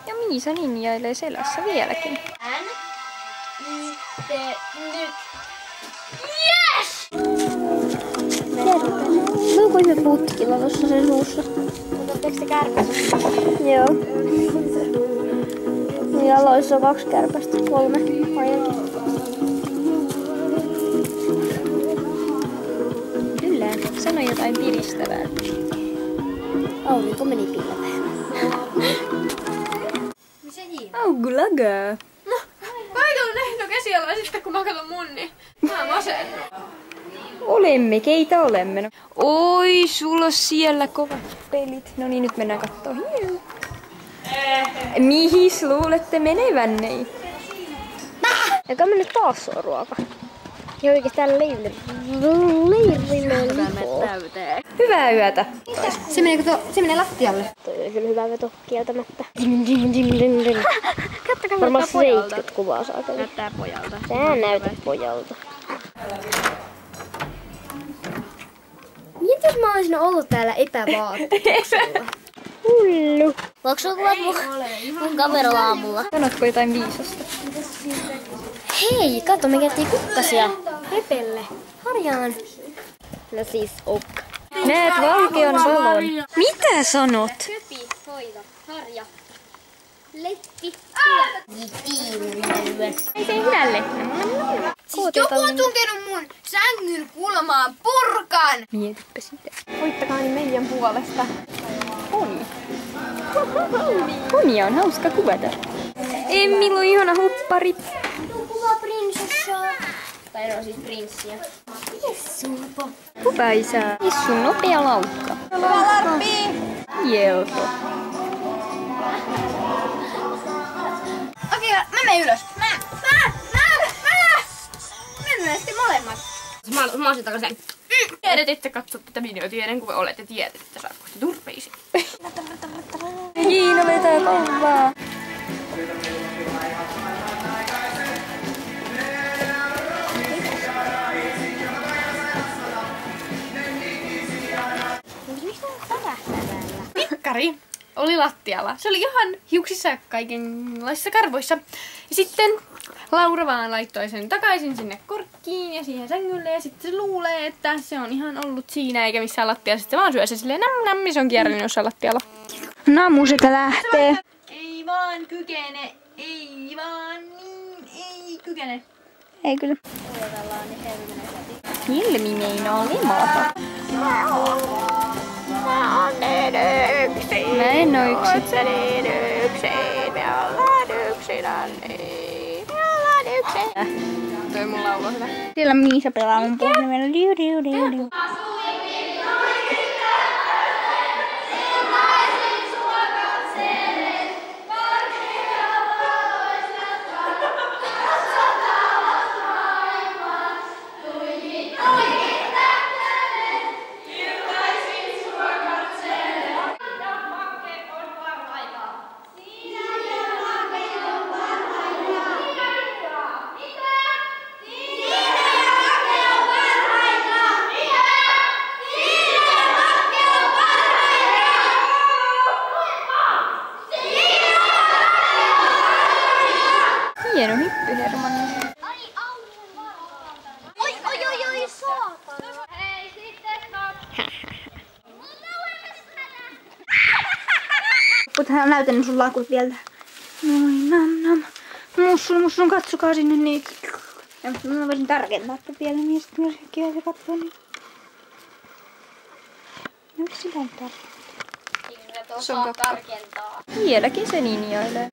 Ja Miisa linjailee selässä vieläkin. Yes! Onko ihme putkilla tossa sen suussa? Otatteko te kärpästä? Joo. Jaloissa on 2 kärpästä, 3 ainakin. Kyllä, sano jotain piristävää. Aurinko meni pilveen. Missä hiin? Augulaga. No, paikalla nähdään käsialaa sitten kun mä katon mun, niin mä masennun. Olemme, keitä olemme? Oi, sulla on siellä kovat pelit. No niin, nyt mennään kattoo. Mihis luulette menevänne? Joka me nyt taas on ruoka. Ja oikeastaan leirille Hyvää yötä. Se menee lattialle. Toi oli kyllä hyvä veto kieltämättä. Kattokaa, Varmaan näyttää pojalta. 70 kuvaa saa käydä. Näyttää pojalta. Sä näytät pojalta. Mitäs mä olisin ollut täällä epävaatteella? Hullu. Voinko sulla kuvat mun kameralla aamulla? Sanotko jotain viisasta? Hei, katso, me käytiin kukkasia. Pepelle. Harjaan. No siis ok. Näet valkean valon. Mitä sanot? Köpi, hoida, harja. Letti. Ei se hidälle. Siis joku on tunkenut mun sängyn kulmaan purkan. Mietipä sitä. Voittakaa niin meidän puolesta. Poni. Ponia on hauska kuvata. Emmillä on ihana huppari. Kuva prinsessaa. Tai no siis prinssiä. Mites Sulpo? Kuva isä. Issun nopea laukka. Valarpi! Jelko. Okei, mä menen ylös. Mä menen sitten molemmat. Mä oon sitten takaisin. Tiedät, että katsot tätä videota ennen kuin olette tiedät, että saat kohta turpeisi. Jiina vetää kovaa. Pikkari oli lattialla. Se oli ihan hiuksissa kaikenlaisissa karvoissa. Ja sitten Laura vaan laittoi sen takaisin sinne korkkiin ja siihen sängylle. Ja sitten se luulee, että se on ihan ollut siinä eikä missään lattialla. Sitten se vaan syö se silleen nam, se on kierränyt jossain lattialla. Namu sitä lähtee. Ei vaan kykene, ei vaan niin, ei kykene. Ei kyllä. Hilmi meinaa limata. Mä oon niin yksin. Mä en oo yksin. Oot sä niin yksin? Me ollaan yksinäni. Me ollaan yksin. Toi mun laulu on hyvä. Siellä Miisa pelaa mun puhelimella. Liu, liu, liu, liu. Hieno hyppy, Hermanni. Oi, saatana. Hei, sitten stop. Mutta näytän sun lakut vielä. Noin, nam. Musta on katsokaa sinne niin. Ja mä voisin tarkentaa tätä vielä, niin sitten myös kiva katsoa niin. No miksi sillä on tarkentaa? Osaa tarkentaa. Vieläkin se linjailee.